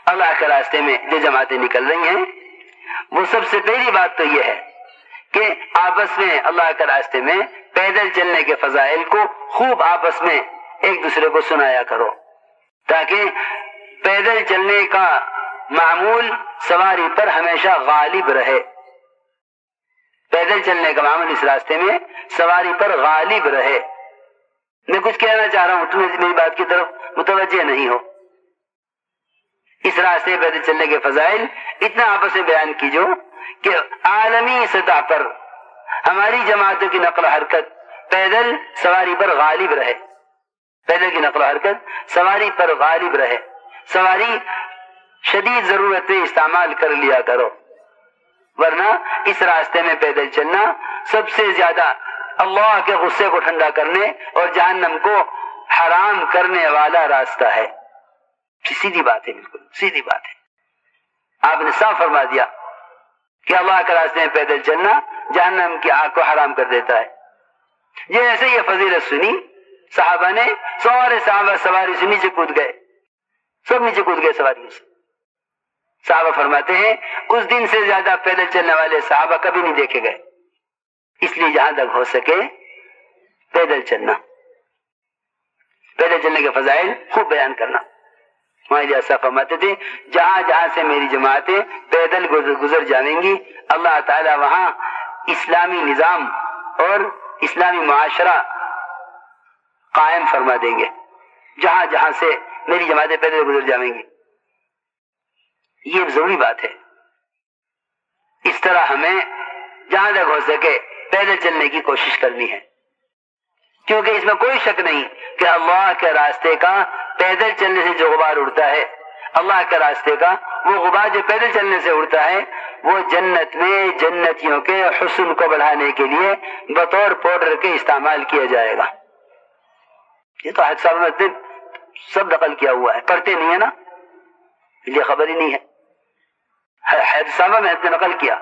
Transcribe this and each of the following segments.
اللہ کے راستے میں جو جماعتیں نکل رہی ہیں، وہ سب سے پہلی بات تو یہ ہے کہ آپس میں اللہ کے راستے میں پیدل چلنے کے فضائل کو خوب آپس میں ایک دوسرے کو سنایا کرو، تاکہ پیدل چلنے کا معمول سواری پر ہمیشہ غالب رہے. پیدل چلنے کا معمول اس راستے میں سواری پر غالب رہے. میں کچھ کہنا چاہ رہا ہوں، تم میری بات کی طرف متوجہ نہیں ہو. اس راستے پیدل چلنے کے فضائل اتنا آپس میں بیان کیجو کہ عالمی سطح پر ہماری جماعتوں کی نقل و حرکت پیدل سواری پر غالب رہے. پیدل کی نقل و حرکت سواری پر غالب رہے. سواری شدید ضرورت پہ استعمال کر لیا کرو، ورنہ اس راستے میں پیدل چلنا سب سے زیادہ اللہ کے غصے کو ٹھنڈا کرنے اور جہنم کو حرام کرنے والا راستہ ہے. سیدھی بات ہے، بالکل سیدھی بات ہے. آپ نے صاف فرما دیا کہ اللہ کے راستے میں پیدل چلنا جہنم کی آگ کو حرام کر دیتا ہے. جیسے یہ فضیلت سنی، صحابہ نے سارے صحابہ سواری سے نیچے کود گئے، سب نیچے کود گئے سواریوں سے. صحابہ فرماتے ہیں اس دن سے زیادہ پیدل چلنے والے صحابہ کبھی نہیں دیکھے گئے. اس لیے جہاں تک ہو سکے پیدل چلنا، پیدل چلنے کے فضائل خوب بیان کرنا. ہمارے ایسا فرماتے تھے جہاں جہاں سے میری جماعتیں پیدل گزر جائیں گی، اللہ تعالی وہاں اسلامی نظام اور اسلامی معاشرہ قائم فرما دیں گے. جہاں جہاں سے میری جماعتیں پیدل گزر جائیں گی، یہ ضروری بات ہے. اس طرح ہمیں جہاں تک ہو سکے پیدل چلنے کی کوشش کرنی ہے، کیونکہ اس میں کوئی شک نہیں کہ اللہ کے راستے کا پیدل چلنے سے جو غبار اڑتا ہے، اللہ کے راستے کا وہ غبار جو پیدل چلنے سے اڑتا ہے، وہ جنت میں جنتیوں کے حسن کو بڑھانے کے لیے بطور پاؤڈر کے استعمال کیا جائے گا. یہ تو حج صاحب نے سب نقل کیا ہوا ہے، پڑھتے نہیں ہے نا، یہ خبر ہی نہیں ہے. حج صاحب نے نقل کیا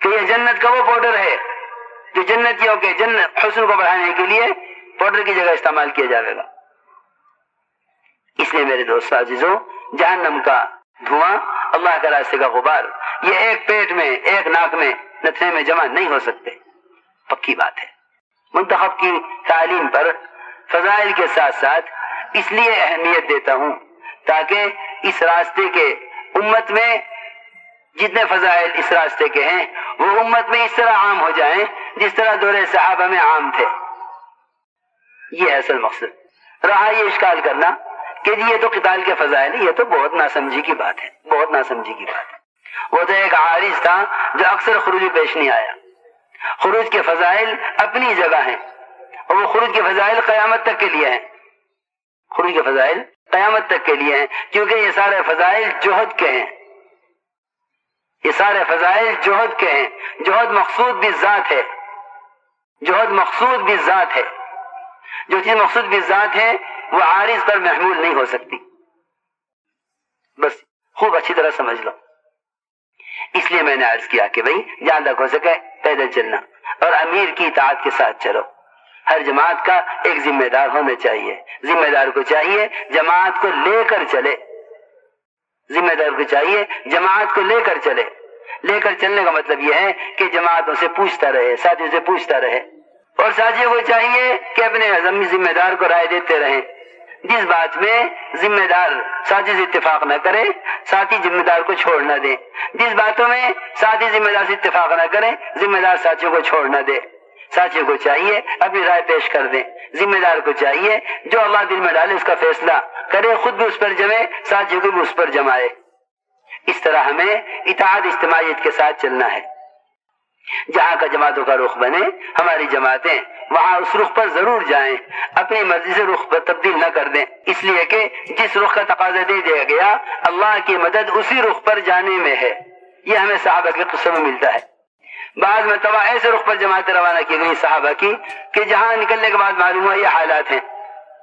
کہ یہ جنت کا وہ پاؤڈر ہے جو جنتیوں کے جنت حسن کو بڑھانے کے لیے پاؤڈر کی جگہ استعمال کیا جائے گا. اس لیے میرے دوست عزیزوں، جہنم کا دھواں، اللہ کے راستے کا غبار، یہ ایک پیٹ میں، ایک ناک میں، نتنے میں جمع نہیں ہو سکتے. پکی بات ہے. منتخب کی تعلیم پر فضائل کے ساتھ ساتھ اس لیے اہمیت دیتا ہوں تاکہ اس راستے کے امت میں جتنے فضائل اس راستے کے ہیں وہ امت میں اس طرح عام ہو جائیں جس طرح دور صحابہ میں عام تھے. یہ ہے اصل مقصد. رہا یہ اشکال کرنا کہ جی یہ تو قتال کے فضائل ہے، یہ تو بہت ناسمجھی کی بات ہے، بہت ناسمجھی کی بات ہے. وہ تو ایک عارض تھا جو اکثر خروج پیش نہیں آیا. خروج کے فضائل اپنی جگہ ہیں اور وہ خروج کے فضائل قیامت تک کے لیے ہیں. خروج کے فضائل قیامت تک کے لیے ہیں، کیونکہ یہ سارے فضائل جوہد کے ہیں. یہ سارے فضائل جوہد کے ہیں. جوہد مقصود بھی ذات ہے، جوہد مقصود بھی ذات ہے. جو چیز مقصود بھی ذات ہے وہ عارض پر محمول نہیں ہو سکتی. بس خوب اچھی طرح سمجھ لو. اس لیے میں نے عرض کیا کہ بھئی جہاں تک ہو سکے پیدل چلنا اور امیر کی اطاعت کے ساتھ چلو. ہر جماعت کا ایک ذمہ دار ہونا چاہیے. ذمہ دار کو چاہیے جماعت کو لے کر چلے. ذمہ دار کو چاہیے جماعت کو لے کر چلے. لے کر چلنے کا مطلب یہ ہے کہ جماعتوں سے پوچھتا رہے، ساتھیوں سے پوچھتا رہے، اور ساتھیوں کو چاہیے کہ اپنے ذمہ دار کو رائے دیتے رہیں. جس بات میں ذمہ دار ساتھی سے اتفاق نہ کرے، ساتھی ذمہ دار کو چھوڑ نہ دے. جس باتوں میں ساتھی ذمہ دار سے اتفاق نہ کرے، ذمہ دار ساتھیوں کو چھوڑ نہ دے. ساتھیوں کو چاہیے اپنی رائے پیش کر دیں. ذمہ دار کو چاہیے جو اللہ دل میں ڈالے اس کا فیصلہ کرے، خود بھی اس پر جمے، ساتھیوں کو بھی اس پر جمائے. اس طرح ہمیں اطاعت اجتماعیت کے ساتھ چلنا ہے. جہاں کا جماعتوں کا رخ بنے، ہماری جماعتیں وہاں اس رخ پر ضرور جائیں، اپنی مرضی سے رخ پر تبدیل نہ کر دیں. اس لیے کہ جس رخ کا تقاضا دے دیا گیا، اللہ کی مدد اسی رخ پر جانے میں ہے. یہ ہمیں صحابہ کے قصوں میں ملتا ہے. بعد میں تبا ایسے رخ پر جماعتیں روانہ کی گئی صحابہ کی کہ جہاں نکلنے کے بعد معلوم ہوا یہ حالات ہیں،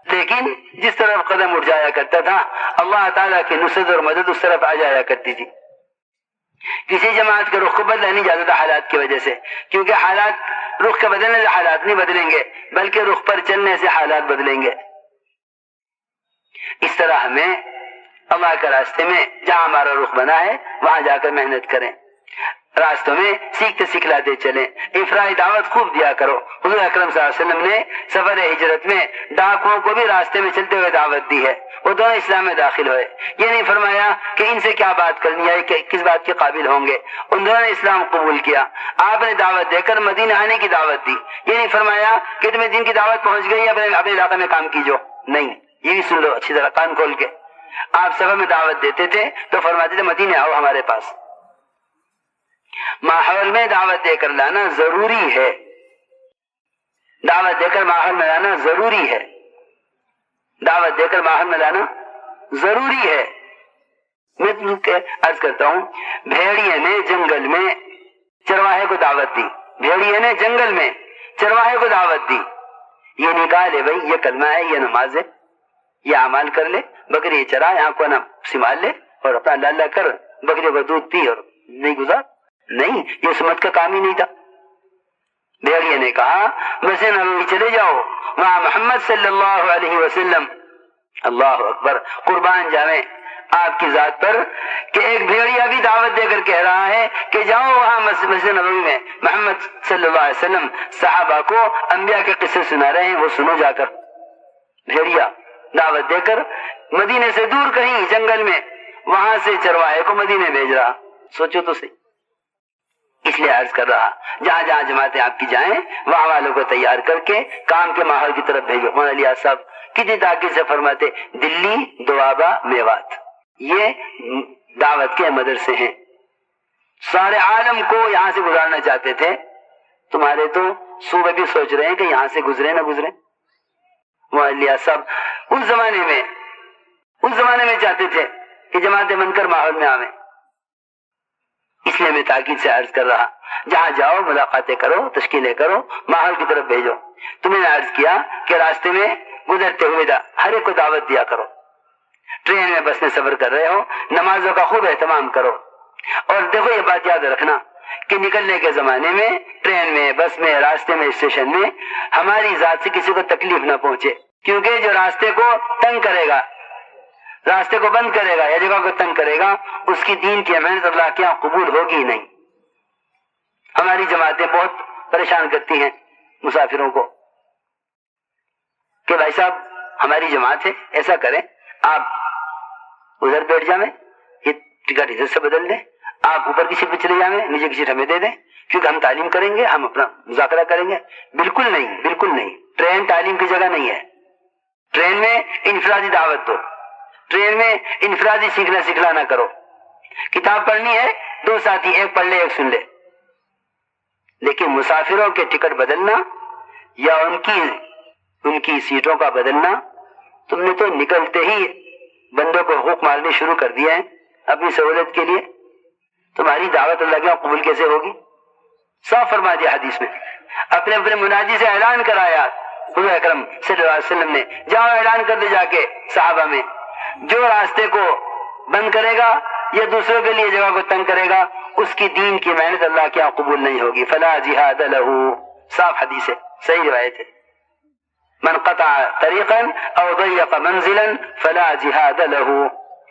لیکن جس طرف قدم اٹھ جایا کرتا تھا اللہ تعالیٰ کی نصرت اور مدد اس طرف آ جایا کرتی تھی. کسی جماعت کے رخ کو بدلا نہیں جاتا تھا حالات کی وجہ سے، کیونکہ حالات رخ کے بدلنے سے حالات نہیں بدلیں گے، بلکہ رخ پر چلنے سے حالات بدلیں گے. اس طرح ہمیں اللہ کے راستے میں جہاں ہمارا رخ بنا ہے وہاں جا کر محنت کریں، راستوں میں سیکھتے سکھلاتے چلیں، افرائی دعوت خوب دیا کرو۔ حضور اکرم صلی اللہ علیہ وسلم نے سفر ہجرت میں ڈاکوؤں کو بھی راستے میں چلتے ہوئے دعوت دی ہے، وہ دونوں اسلام میں داخل ہوئے۔ یہ نہیں فرمایا کہ ان سے کیا بات کرنی ہے، کہ کس بات کے قابل ہوں گے، ان دونوں نے اسلام قبول کیا۔ آپ نے دعوت دے کر مدینہ آنے کی دعوت دی، یہ نہیں فرمایا کہ تمہیں دین کی دعوت پہنچ گئی، اپنے علاقے میں کام کیجو، نہیں، یہ بھی سن لو اچھی طرح کان کھول کے۔ آپ سفر میں دعوت دیتے تھے تو فرماتے تھے مدینے آؤ ہمارے پاس۔ ماحول میں دعوت دے کر لانا ضروری ہے، دعوت دے کر ماحول میں لانا ضروری ہے، دعوت دے کر ماحول میں لانا ضروری ہے۔ میں عرض کرتا ہوں، بھیڑیے نے جنگل میں چرواہے کو دعوت دی، بھیڑیے نے جنگل میں چرواہے کو دعوت دی، یہ نکالے بھائی یہ کلمہ ہے، یہ نماز ہے، یہ اعمال کر لے، بکری چرا، یہاں کو نہ سنبھال لے اور اپنا اللہ اللہ کر، بکری کو دودھ پی اور نہیں گزار، نہیں، یہ سمت کا کام ہی نہیں تھا۔ بھیڑیے نے کہا مسجد نبوی چلے جاؤ، وہاں محمد صلی اللہ علیہ وسلم، اللہ اکبر، قربان جاویں آپ کی ذات پر کہ ایک بھیڑیا بھی دعوت دے کر کہہ رہا ہے کہ جاؤ وہاں مسجد نبوی میں محمد صلی اللہ علیہ وسلم صحابہ کو انبیاء کے قصے سنا رہے ہیں، وہ سنو جا کر۔ بھیڑیا دعوت دے کر مدینے سے دور کہیں جنگل میں وہاں سے چرواہے کو مدینے بھیج رہا، سوچو تو صحیح۔ اس لیے عرض کر رہا جہاں جہاں جماعتیں آپ کی جائیں وہاں والوں کو تیار کر کے کام کے ماحول کی طرف بھیجو۔ مولانا علی صاحب کتنی تاکید سے فرماتے، دلی، دوابہ، میوات، یہ دعوت کے مدرسے ہیں، سارے عالم کو یہاں سے گزارنا چاہتے تھے، تمہارے تو صوبے بھی سوچ رہے ہیں کہ یہاں سے گزرے نہ گزرے۔ مولانا علی صاحب اس زمانے میں چاہتے تھے کہ جماعتیں بن کر ماحول میں آویں۔ اس لیے میں تاکید سے عرض کر رہا جہاں جاؤ ملاقاتیں کرو، تشکیلیں کرو، ماحول کی طرف بھیجو۔ تمہیں نے عرض کیا کہ راستے میں گزرتے ہوئے ہر ایک کو دعوت دیا کرو، ٹرین میں بس میں سفر کر رہے ہو نمازوں کا خوب اہتمام کرو، اور دیکھو یہ بات یاد رکھنا کہ نکلنے کے زمانے میں ٹرین میں، بس میں، راستے میں، اسٹیشن میں ہماری ذات سے کسی کو تکلیف نہ پہنچے، کیونکہ جو راستے کو تنگ کرے گا، راستے کو بند کرے گا یا جگہ کو تنگ کرے گا، اس کی دین کی محنت اللہ کے یہاں قبول ہوگی ہی نہیں۔ ہماری جماعتیں بہت پریشان کرتی ہیں مسافروں کو کہ بھائی صاحب ہماری جماعت ہے، ایسا کریں آپ ادھر بیٹھ جائیں، یہ ٹکٹ ادھر سے بدل دیں، آپ اوپر کی سیٹ پہ چلے جائیں، نیچے کی سیٹ ہمیں دے دیں، کیونکہ ہم تعلیم کریں گے، ہم اپنا مذاکرہ کریں گے۔ بالکل نہیں، بالکل نہیں، ٹرین تعلیم کی جگہ نہیں ہے۔ ٹرین میں انفرادی دعوت دو، ٹرین میں انفرادی سیکھنا سکھلا نہ کرو۔ کتاب پڑھنی ہے دو ساتھی، ایک پڑھ لے ایک سن لے، لیکن مسافروں کے ٹکٹ بدلنا یا ان کی سیٹوں کا بدلنا، تم نے تو نکلتے ہی بندوں کو حقوق مارنے شروع کر دیا ہے اپنی سہولت کے لیے۔ تمہاری دعوت اللہ کے قبول کیسے ہوگی؟ صاف فرما دیا حدیث میں، اپنے منادی سے اعلان کرایا حضور اکرم صلی اللہ علیہ وسلم نے، جاؤ اعلان کر دے جا کے صحابہ میں، جو راستے کو بند کرے گا یا دوسروں کے لیے جگہ کو تنگ کرے گا، اس کی دین کی محنت اللہ کے یہاں قبول نہیں ہوگی۔ فلا جہاد لہ، صاف حدیث ہے، صحیح روایت ہے، من قطع طریقا او ضیق منزلا فلا جہاد لہ،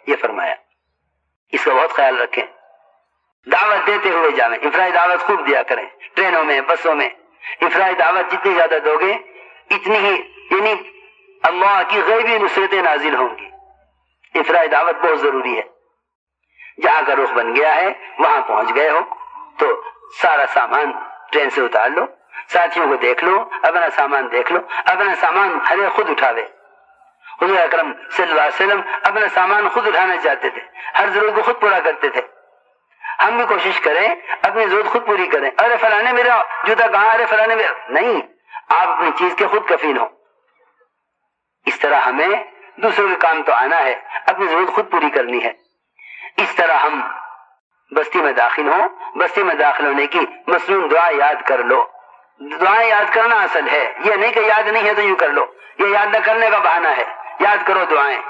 یہ فرمایا۔ اس کا بہت خیال رکھیں، دعوت دیتے ہوئے جائیں، افرادی دعوت خوب دیا کریں، ٹرینوں میں، بسوں میں افرادی دعوت جتنی زیادہ دو گے اتنی ہی یعنی اللہ کی غیبی نصرتیں نازل ہوں گی۔ افرادی دعوت بہت ضروری ہے۔ جہاں کا رخ بن گیا ہے وہاں پہنچ گئے ہو تو سارا سامان ٹرین سے اتار لو، ساتھیوں کو دیکھ لو، اپنا سامان دیکھ لو، اپنا سامان ہر ایک خود اٹھاوے۔ حضور اکرم صلی اللہ علیہ وسلم اپنا سامان خود اٹھانا چاہتے تھے، ہر ضرورت کو خود پورا کرتے تھے۔ ہم بھی کوشش کریں اپنی ضرورت خود پوری کریں۔ ارے فلانے میرا جوتا کہاں، ارے فلانے میرا، نہیں، آپ اپنی چیز کے خود کفیل ہو۔ اس طرح ہمیں دوسروں کے کام تو آنا ہے، اپنی ضرورت خود پوری کرنی ہے۔ اس طرح ہم بستی میں داخل ہوں، بستی میں داخل ہونے کی مصنون دعا یاد کر لو۔ دعائیں یاد کرنا اصل ہے، یہ نہیں کہ یاد نہیں ہے تو یوں کر لو، یہ یاد نہ کرنے کا بہانہ ہے۔ یاد کرو دعائیں۔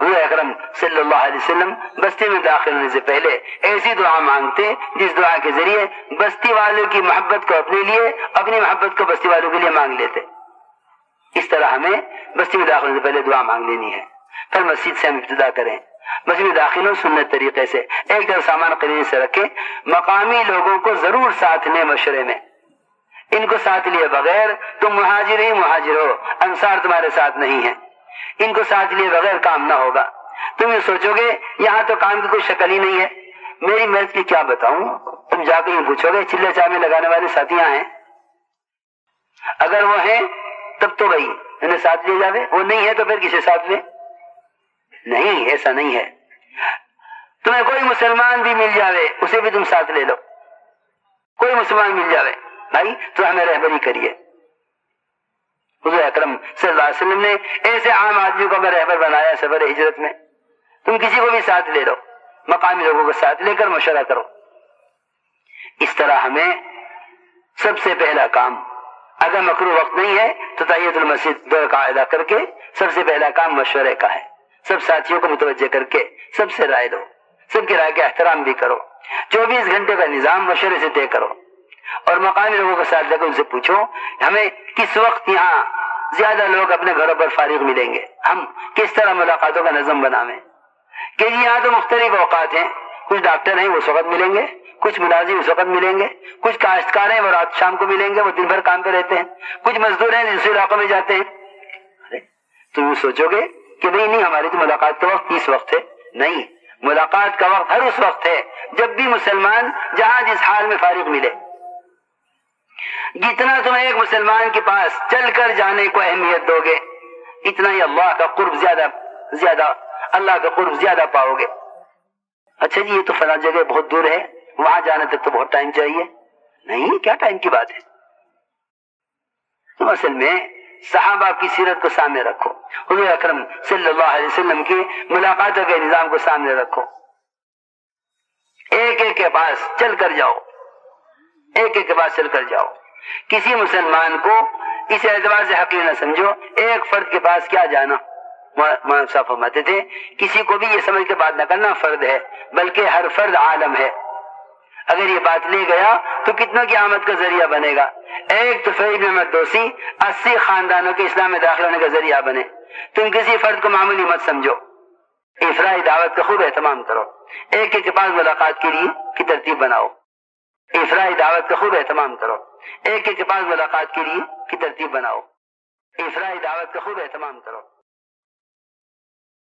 حضور اکرم صلی اللہ علیہ وسلم بستی میں داخل ہونے سے پہلے ایسی دعا مانگتے جس دعا کے ذریعے بستی والوں کی محبت کو اپنے لیے، اپنی محبت کو بستی والوں کے لیے مانگ لیتے۔ اس طرح ہمیں بستی میں داخل ہونے سے پہلے دعا مانگ لینی ہے۔ پھر مسجد سے ہم ابتدا کریں، مسجد میں داخل ہو سنت طریقے سے، ایک طرف سامان قرینے سے رکھے، مقامی لوگوں کو ضرور ساتھ لیں مشورے میں، ان کو ساتھ لیے بغیر تم مہاجر ہی مہاجر ہو، انصار تمہارے ساتھ نہیں ہیں، ان کو ساتھ لیے بغیر کام نہ ہوگا۔ تم یہ سوچو گے یہاں تو کام کی کوئی شکل ہی نہیں ہے، میری محنت کی کیا بتاؤں، تم جا کے یہ پوچھو گے چلے چائے میں لگانے والے ساتھیاں ہیں، اگر وہ ہیں تب تو بھائی انہیں ساتھ لے جاوے، وہ نہیں ہے تو پھر کسے ساتھ لے؟ نہیں، ایسا نہیں ہے۔ تمہیں کوئی مسلمان بھی مل جاوے اسے بھی تم ساتھ لے لو، کوئی مسلمان مل جاوے بھائی تو ہمیں رہبری کریے۔ حضور اکرم صلی اللہ علیہ وسلم نے ایسے عام آدمی کو ہمیں رہبر بنایا سفر ہجرت میں، تم کسی کو بھی ساتھ لے لو، مقامی لوگوں کو ساتھ لے کر مشورہ کرو۔ اس طرح ہمیں سب سے پہلا کام، اگر مکروہ وقت نہیں ہے تو تحیۃ المسجد 2 رکعت ادا کر کے سب سے پہلا کام مشورے کا ہے، سب ساتھیوں کو متوجہ کر کے سب سے رائے دو، سب کی رائے کا احترام بھی کرو، 24 گھنٹے کا نظام مشورے سے طے کرو، اور مقامی لوگوں کے ساتھ لے کر ان سے پوچھو ہمیں کس وقت یہاں زیادہ لوگ اپنے گھروں پر فارغ ملیں گے، ہم کس طرح ملاقاتوں کا نظم بنائیں، کہ یہاں تو مختلف اوقات ہیں، کچھ ڈاکٹر ہیں وہ اس وقت ملیں گے، کچھ ملازم اس وقت ملیں گے، کچھ کاشتکار ہیں وہ رات شام کو ملیں گے، وہ دن بھر کام پہ رہتے ہیں، کچھ مزدور ہیں دوسرے علاقوں میں جاتے ہیں۔ تم یہ سوچو گے کہ بھئی نہیں ہماری تو ملاقات کا وقت اس وقت ہے، نہیں، ملاقات کا وقت ہر اس وقت ہے جب بھی مسلمان جہاں جس حال میں فارغ ملے۔ جتنا تم ایک مسلمان کے پاس چل کر جانے کو اہمیت دو گے اتنا ہی اللہ کا قرب زیادہ پاؤ گے۔ اچھا جی یہ تو فلاں جگہ بہت دور ہے، وہاں جانے تک تو بہت ٹائم چاہیے، نہیں، کیا ٹائم کی بات ہے؟ تو اصل میں صحابہ کی سیرت کو سامنے رکھو، حضور اکرم صلی اللہ علیہ وسلم کی ملاقاتوں کے نظام کو سامنے رکھو، ایک ایک کے پاس چل کر جاؤ، ایک ایک کے پاس چل کر جاؤ۔ کسی مسلمان کو اس اعتبار سے حقیر نہ سمجھو ایک فرد کے پاس کیا جانا، مولانا صاحب فرماتے تھے کسی کو بھی یہ سمجھ کے بات نہ کرنا فرد ہے، بلکہ ہر فرد عالم ہے۔ اگر یہ بات لے گیا تو کتنوں کی آمد کا ذریعہ بنے گا۔ ایک طفیل بن احمد دوسی 80 خاندانوں کے اسلام میں داخل ہونے کا ذریعہ بنے۔ تم کسی فرد کو معمولی مت سمجھو، افرائی دعوت کا خوب اہتمام کرو، ایک ایک کے پاس ملاقات کے لیے کی ترتیب بناؤ، افرائی دعوت کا خوب اہتمام کرو، ایک ایک کے پاس ملاقات کے لیے کی ترتیب بناؤ، افرائی دعوت کا خوب اہتمام کرو۔